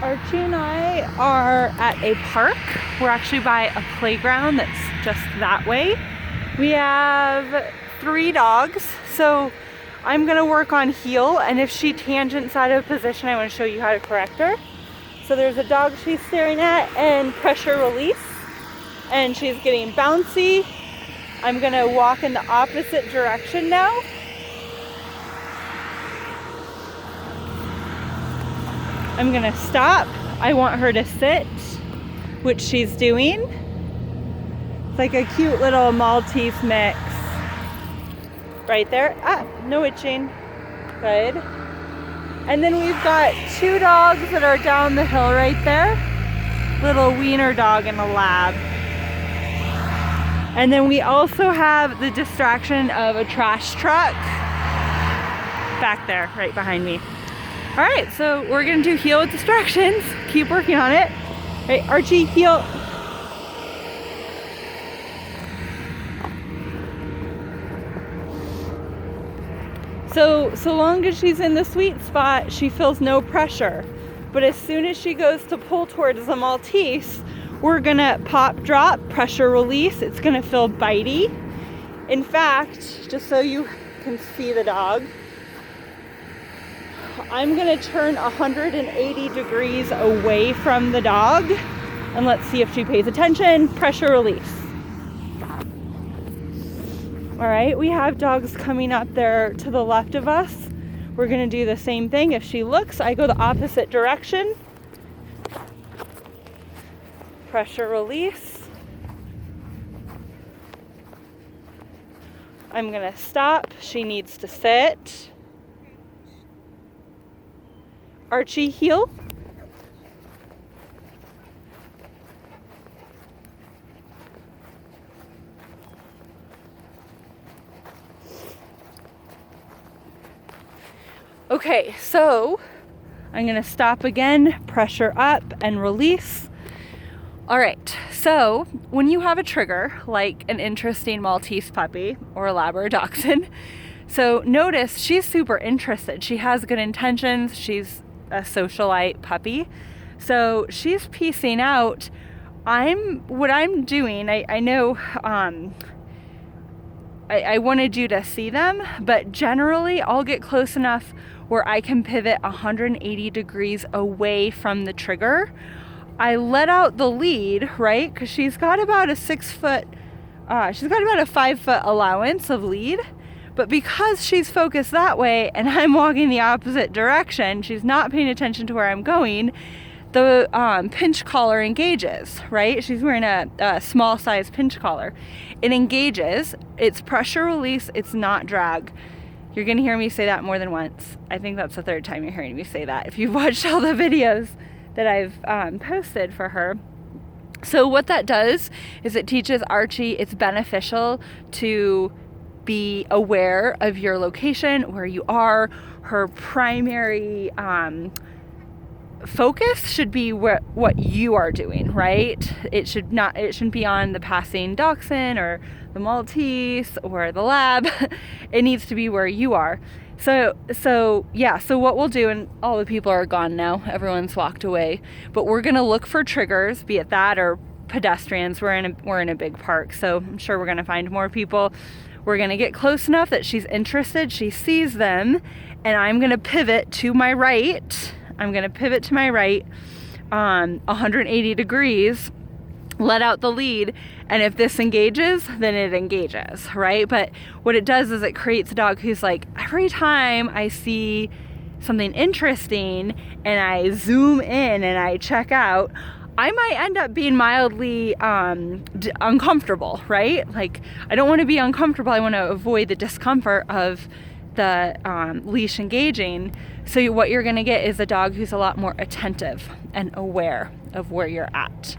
Archie and I are at a park. We're actually by a playground that's just that way. We have 3 dogs, so I'm gonna work on heel, and if she tangents out of position, I want to show you how to correct her. So there's a dog she's staring at and pressure release, and she's getting bouncy. I'm gonna walk in the opposite direction now. I'm gonna stop. I want her to sit, which she's doing. It's like a cute little Maltese mix. Right there. Ah, no itching. Good. And then we've got 2 dogs that are down the hill right there. Little wiener dog and a lab. And then we also have the distraction of a trash truck back there, right behind me. All right, so we're gonna do heel with distractions. Keep working on it. All right, Archie, heel. So long as she's in the sweet spot, she feels no pressure. But as soon as she goes to pull towards the Maltese, we're gonna pop, drop, pressure release. It's gonna feel bitey. In fact, just so you can see the dog, I'm gonna turn 180 degrees away from the dog, and let's see if she pays attention. Pressure release. All right, we have dogs coming up there to the left of us. We're gonna do the same thing. If she looks, I go the opposite direction. Pressure release. I'm gonna stop. She needs to sit. Archie, heel. Okay, so I'm gonna stop again, pressure up and release. All right, so when you have a trigger, like an interesting Maltese puppy or a Labrador Dachshund, so notice she's super interested. She has good intentions. She's a socialite puppy. So she's piecing out. What I'm doing, I know I wanted you to see them, but generally I'll get close enough where I can pivot 180 degrees away from the trigger. I let out the lead, right? Because she's got about a 6 foot, she's got about a 5 foot allowance of lead. But because she's focused that way and I'm walking the opposite direction, she's not paying attention to where I'm going, the pinch collar engages, right? She's wearing a small size pinch collar. It engages, it's pressure release, it's not drag. You're gonna hear me say that more than once. I think that's the 3rd time you're hearing me say that if you've watched all the videos that I've posted for her. So what that does is it teaches Archie it's beneficial to be aware of your location, where you are. Her primary focus should be what you are doing, right? It shouldn't be on the passing dachshund or the Maltese or the lab. It needs to be where you are. So what we'll do, and all the people are gone now, everyone's walked away, but we're gonna look for triggers, be it that or pedestrians. We're in a big park, so I'm sure we're gonna find more people. We're gonna get close enough that she's interested, she sees them, and I'm gonna pivot to my right. 180 degrees, let out the lead, and if this engages, then it engages, right? But what it does is it creates a dog who's like, every time I see something interesting and I zoom in and I check out, I might end up being mildly uncomfortable, right? Like, I don't want to be uncomfortable. I want to avoid the discomfort of the leash engaging. So what you're going to get is a dog who's a lot more attentive and aware of where you're at.